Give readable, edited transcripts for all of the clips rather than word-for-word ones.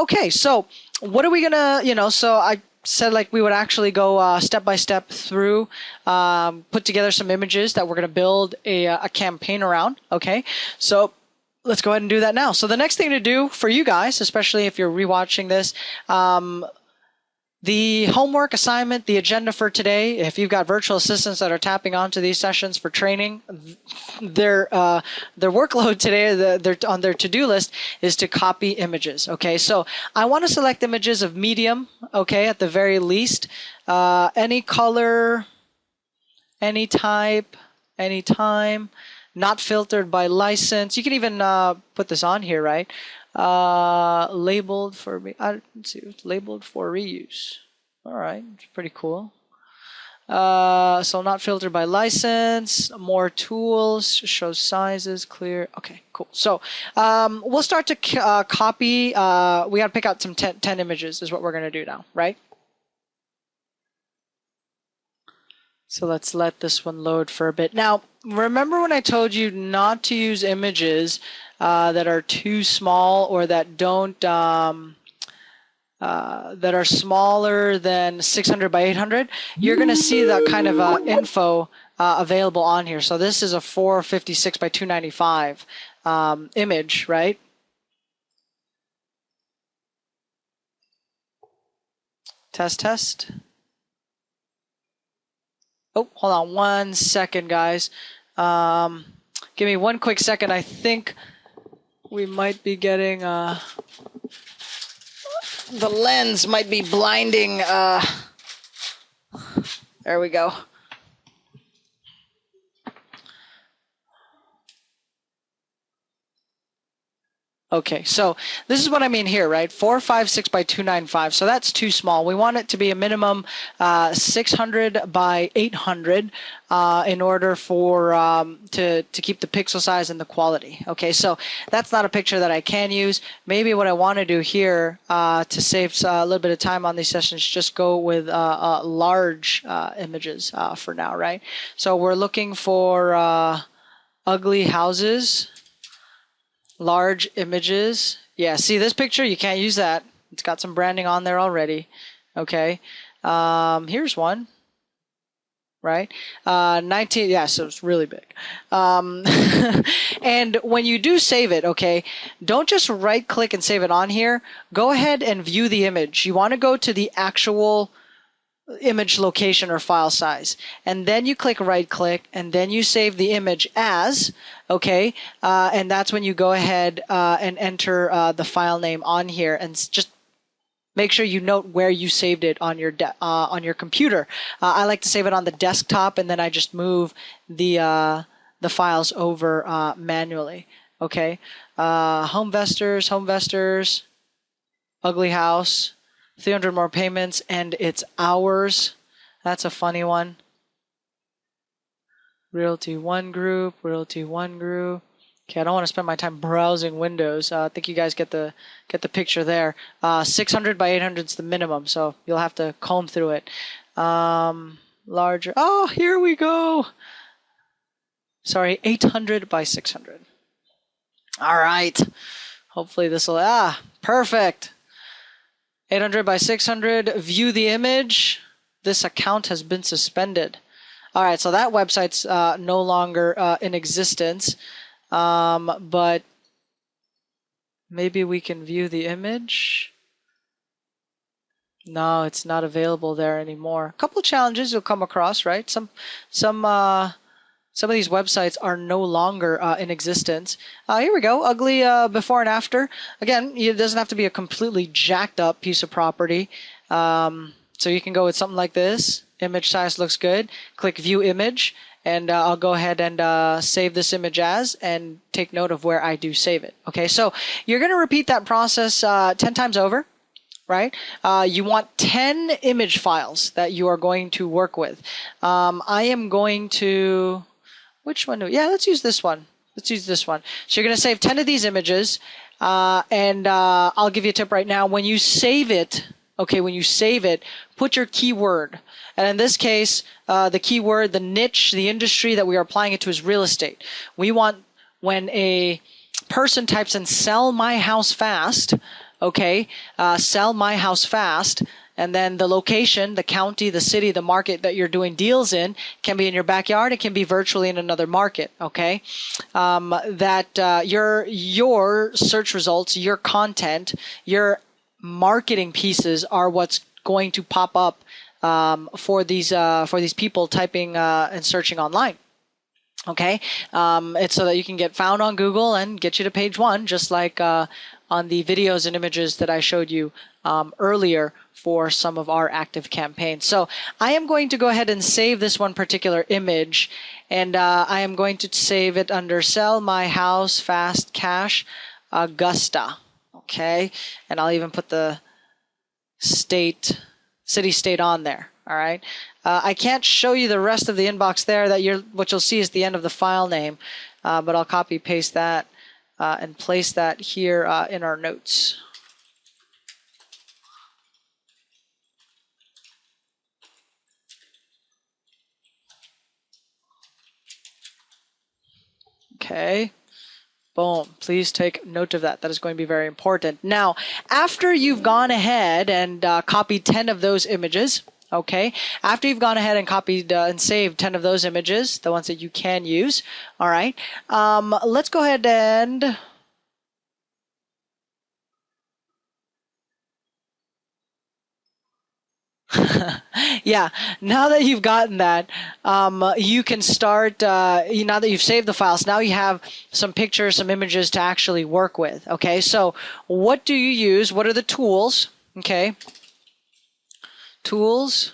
Okay, so what are we gonna, so I said like we would actually go step by step through, put together some images that we're gonna build a campaign around. Okay, so let's go ahead and do that now. So the next thing to do for you guys, especially if you're rewatching this, the homework assignment, the agenda for today, if you've got virtual assistants that are tapping onto these sessions for training, their workload today, they're on their to-do list is to copy images. Okay, so I want to select images of medium, okay, at the very least. Any color, any type, any time, not filtered by license. You can even put this on here, right? Labeled for me. Let's see, labeled for reuse. All right, pretty cool. So not filtered by license. More tools. Show sizes. Clear. Okay, cool. So we'll start to copy. We got to pick out some 10 images. Is what we're gonna do now, right? So let's let this one load for a bit. Now, remember when I told you not to use images that are too small or that don't that are smaller than 600 by 800? You're going to see that kind of info available on here. So this is a 456 by 295 image, right? Test. Oh, hold on 1 second, guys. Give me 1 quick second. I think we might be getting the lens might be blinding. There we go. Okay, so this is what I mean here, right? 456 by 295. So that's too small. We want it to be a minimum 600 by 800 in order for to keep the pixel size and the quality. Okay, so that's not a picture that I can use. Maybe what I want to do here to save a little bit of time on these sessions, just go with large images for now, right? So we're looking for ugly houses. Large images. Yeah, see this picture? You can't use that. It's got some branding on there already. Okay. Here's one. Right? 19, yeah, so it's really big. And when you do save it, okay, don't just right click and save it on here. Go ahead and view the image. You want to go to the actual image location or file size, and then you click right click and then you save the image as, okay, and that's when you go ahead and enter the file name on here, and just make sure you note where you saved it on your computer. I like to save it on the desktop, and then I just move the files over manually. Okay, Homevestors, ugly house, 300 more payments, and it's ours. That's a funny one. Realty One Group. Okay, I don't want to spend my time browsing windows. I think you guys get the picture there. 600 by 800 is the minimum, so you'll have to comb through it. Larger. Oh, here we go. Sorry, 800 by 600. All right. Hopefully this will. Perfect. 800 by 600, view the image. This account has been suspended. All right, so that website's no longer in existence, but maybe we can view the image. No, it's not available there anymore. A couple of challenges you'll come across, right? Some of these websites are no longer in existence. Here we go, ugly before and after. Again, it doesn't have to be a completely jacked up piece of property. So you can go with something like this. Image size looks good. Click view image, and I'll go ahead and save this image as, and take note of where I do save it. Okay, so you're going to repeat that process 10 times over. Right? You want 10 image files that you are going to work with. I am going to... Which one? Yeah, let's use this one. So you're going to save 10 of these images, and I'll give you a tip right now. When you save it, put your keyword. And in this case, the keyword, the niche, the industry that we are applying it to is real estate. We want when a person types in "sell my house fast," okay, sell my house fast. And then the location, the county, the city, the market that you're doing deals in can be in your backyard. It can be virtually in another market. Okay, your search results, your content, your marketing pieces are what's going to pop up for these people typing and searching online. Okay, it's so that you can get found on Google and get you to page one, just like on the videos and images that I showed you earlier for some of our active campaigns. So I am going to go ahead and save this one particular image, and I am going to save it under Sell My House Fast Cash Augusta. Okay, and I'll even put the city state on there. All right. I can't show you the rest of the inbox there. What you'll see is the end of the file name, but I'll copy paste that and place that here in our notes. Okay. Boom. Please take note of that. That is going to be very important. Now, after you've gone ahead and copied 10 of those images, okay, after you've gone ahead and copied and saved 10 of those images, the ones that you can use, all right, let's go ahead and yeah, now that you've gotten that, you can start, now that you've saved the files, now you have some pictures, some images to actually work with. Okay, so what do you use? What are the tools? Okay, tools.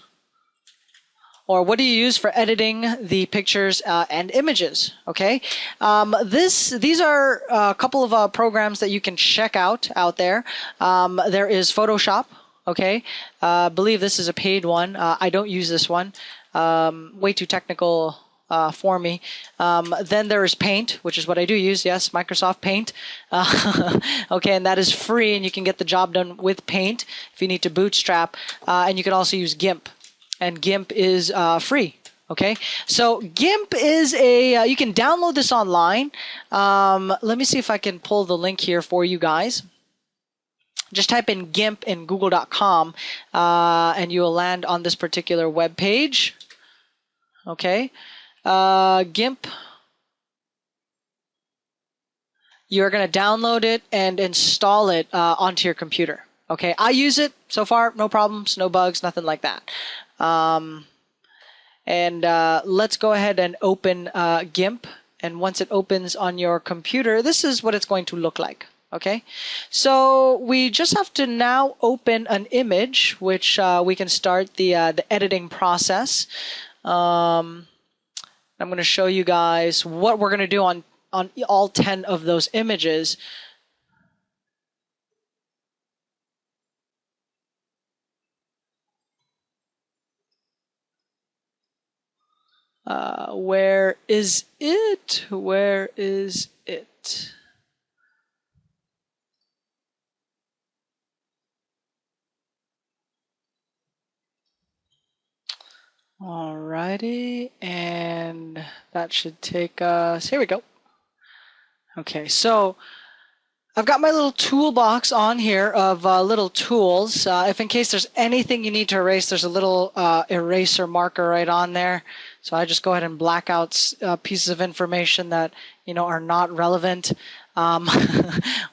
Or what do you use for editing the pictures and images? Okay, these are a couple of programs that you can check out there. There is Photoshop. Okay, believe this is a paid one. I don't use this one. Way too technical for me. Then there is Paint, which is what I do use. Yes, Microsoft Paint. Okay, and that is free, and you can get the job done with Paint if you need to bootstrap. And you can also use GIMP, and GIMP is free. Okay, so GIMP is you can download this online. Let me see if I can pull the link here for you guys. Just type in GIMP in google.com and you will land on this particular web page. Okay, GIMP. You're going to download it and install it onto your computer. Okay, I use it so far, no problems, no bugs, nothing like that. Let's go ahead and open GIMP. And once it opens on your computer, this is what it's going to look like. Okay, so we just have to now open an image, which we can start the editing process. I'm going to show you guys what we're going to do on all 10 of those images. Where is it? Where is it? Alrighty, and that should take us, here we go. Okay, so I've got my little toolbox on here of little tools. If in case there's anything you need to erase, there's a little eraser marker right on there. So I just go ahead and black out pieces of information that are not relevant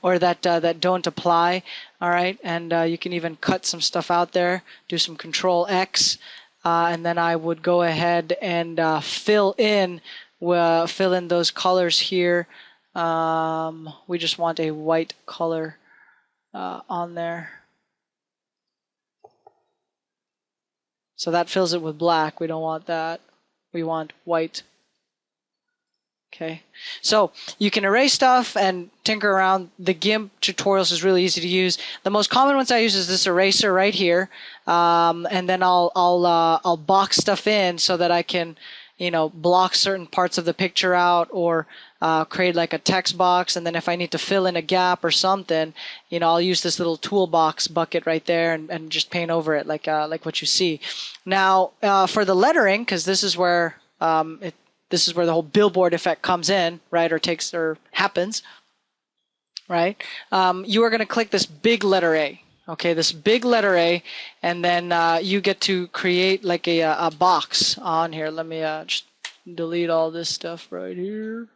or that don't apply. All right, and you can even cut some stuff out there. Do some Control X. And then I would go ahead and fill in those colors here. We just want a white color on there. So that fills it with black. We don't want that. We want white. Okay, so you can erase stuff and tinker around. The GIMP tutorials is really easy to use. The most common ones I use is this eraser right here, and then I'll box stuff in so that I can, block certain parts of the picture out, or create like a text box. And then if I need to fill in a gap or something, I'll use this little toolbox bucket right there and just paint over it like what you see. Now for the lettering, because this is where this is where the whole billboard effect comes in, right, or happens. right? You are going to click this big letter A. Okay, this big letter A, and then you get to create like a box on here. Let me just delete all this stuff right here.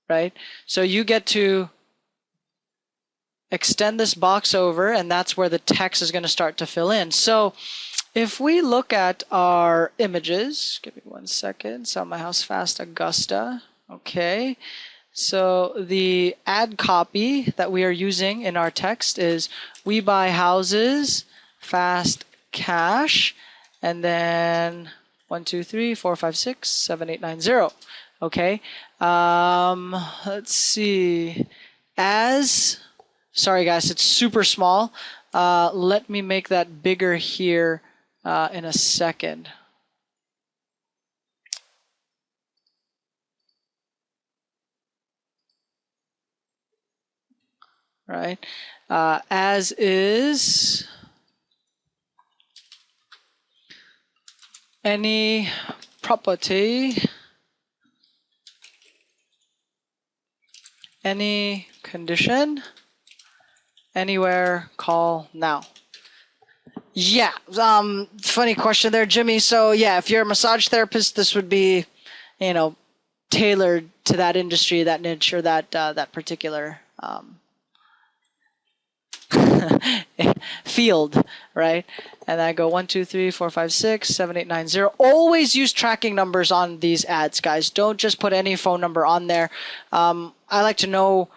Right? So you get to extend this box over, and that's where the text is going to start to fill in. So if we look at our images, give me 1 second. Sell my house fast, Augusta. Okay. So the ad copy that we are using in our text is we buy houses fast cash, and then 1, 2, 3, 4, 5, 6, 7, 8, 9, 0. Okay. Let's see. Sorry guys, it's super small. Let me make that bigger here in a second. Right? As is any property, any condition, anywhere, call now. Yeah, funny question there, Jimmy. So yeah, if you're a massage therapist, this would be, tailored to that industry, that niche, or that particular field, right? And I go 1, 2, 3, 4, 5, 6, 7, 8, 9, 0. Always use tracking numbers on these ads, guys. Don't just put any phone number on there. I like to know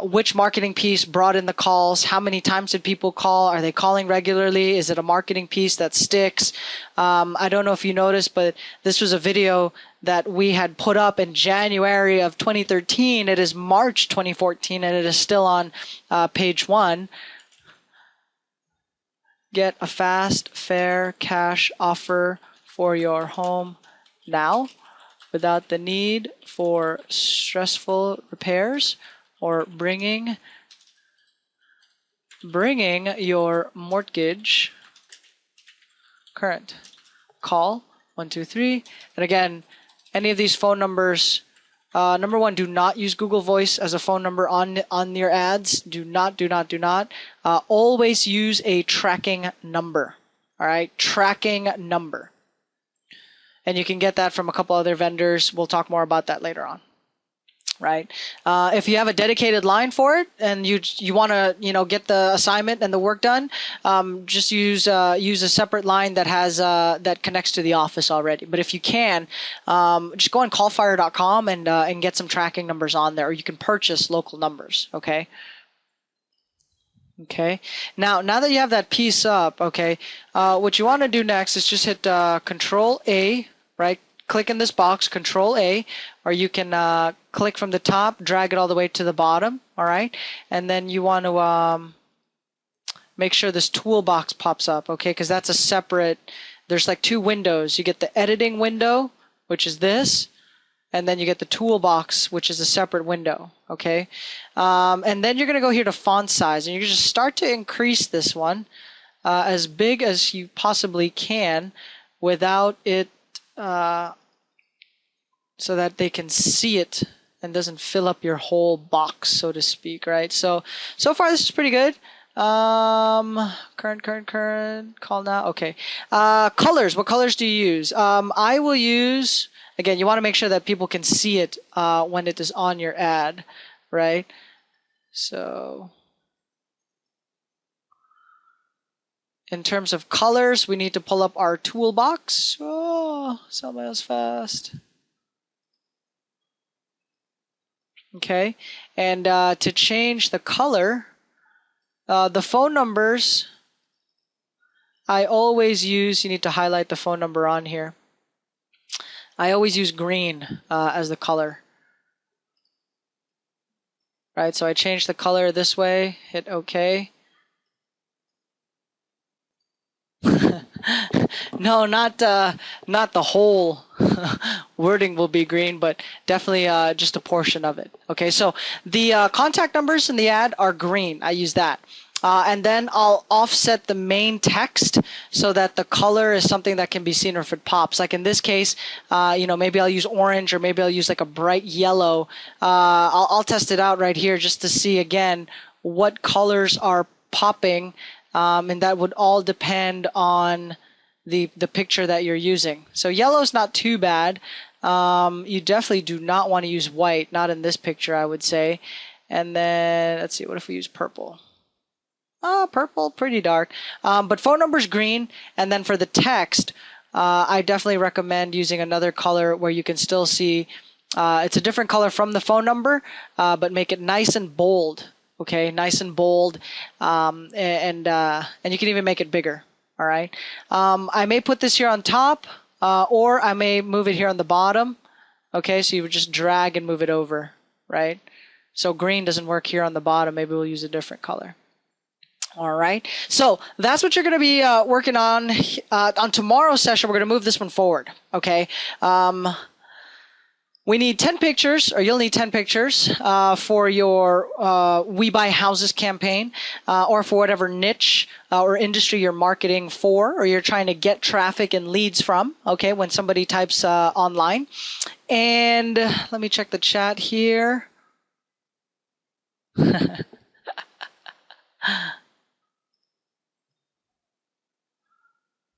which marketing piece brought in the calls, how many times did people call, are they calling regularly, is it a marketing piece that sticks? I don't know if you noticed, but this was a video that we had put up in January of 2013. It is March 2014, and it is still on page 1. Get a fast, fair cash offer for your home now without the need for stressful repairs or bringing your mortgage current. Call 1, 2, 3. And again, any of these phone numbers, number one, do not use Google Voice as a phone number on your ads. Do not. Always use a tracking number. All right, tracking number. And you can get that from a couple other vendors. We'll talk more about that later on. Right. If you have a dedicated line for it and you want to get the assignment and the work done, just use a separate line that has that connects to the office already. But if you can, just go on callfire.com and get some tracking numbers on there, or you can purchase local numbers. Okay. Okay. Now that you have that piece up, okay, what you want to do next is just hit Control A, right? Click in this box, Control A, or you can click from the top, drag it all the way to the bottom, all right? And then you want to make sure this toolbox pops up, okay? Because that's a separate, there's like 2 windows. You get the editing window, which is this, and then you get the toolbox, which is a separate window, okay? And then you're going to go here to font size, and you just start to increase this one as big as you possibly can without it so that they can see it and doesn't fill up your whole box, so to speak, right? So far this is pretty good. Current, call now. Okay. Colors, what colors do you use? I will use, again, you want to make sure that people can see it when it is on your ad, right? So in terms of colors, we need to pull up our toolbox. Oh, sell my house fast. Okay, and to change the color, the phone numbers, I always use, you need to highlight the phone number on here. I always use green as the color. Right, so I change the color this way, hit OK. No, not the whole wording will be green, but definitely just a portion of it. Okay, so the contact numbers in the ad are green. I use that. And then I'll offset the main text so that the color is something that can be seen or if it pops. Like in this case, maybe I'll use orange or maybe I'll use like a bright yellow. I'll test it out right here just to see again what colors are popping, and that would all depend on the picture that you're using. So yellow is not too bad. You definitely do not want to use white, not in this picture, I would say. And then let's see, what if we use purple? Purple, pretty dark. But phone number's green. And then for the text, I definitely recommend using another color where you can still see it's a different color from the phone number, but make it nice and bold. Okay, nice and bold. And you can even make it bigger. All right. I may put this here on top, or I may move it here on the bottom. Okay, so you would just drag and move it over, right? So green doesn't work here on the bottom. Maybe we'll use a different color. All right. So that's what you're going to be working on tomorrow's session. We're going to move this one forward. Okay. We need 10 pictures, or you'll need 10 pictures for your We Buy Houses campaign, or for whatever niche or industry you're marketing for, or you're trying to get traffic and leads from, okay, when somebody types online. And let me check the chat here.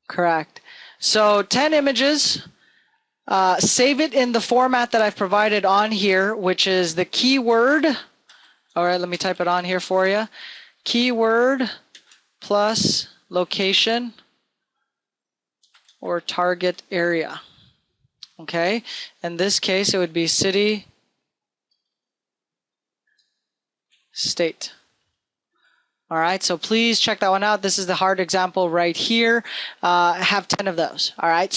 Correct. So 10 images. Save it in the format that I've provided on here, which is the keyword. All right, let me type it on here for you. Keyword plus location or target area. Okay, in this case, it would be city, state. All right, so please check that one out. This is the hard example right here. Have 10 of those. All right.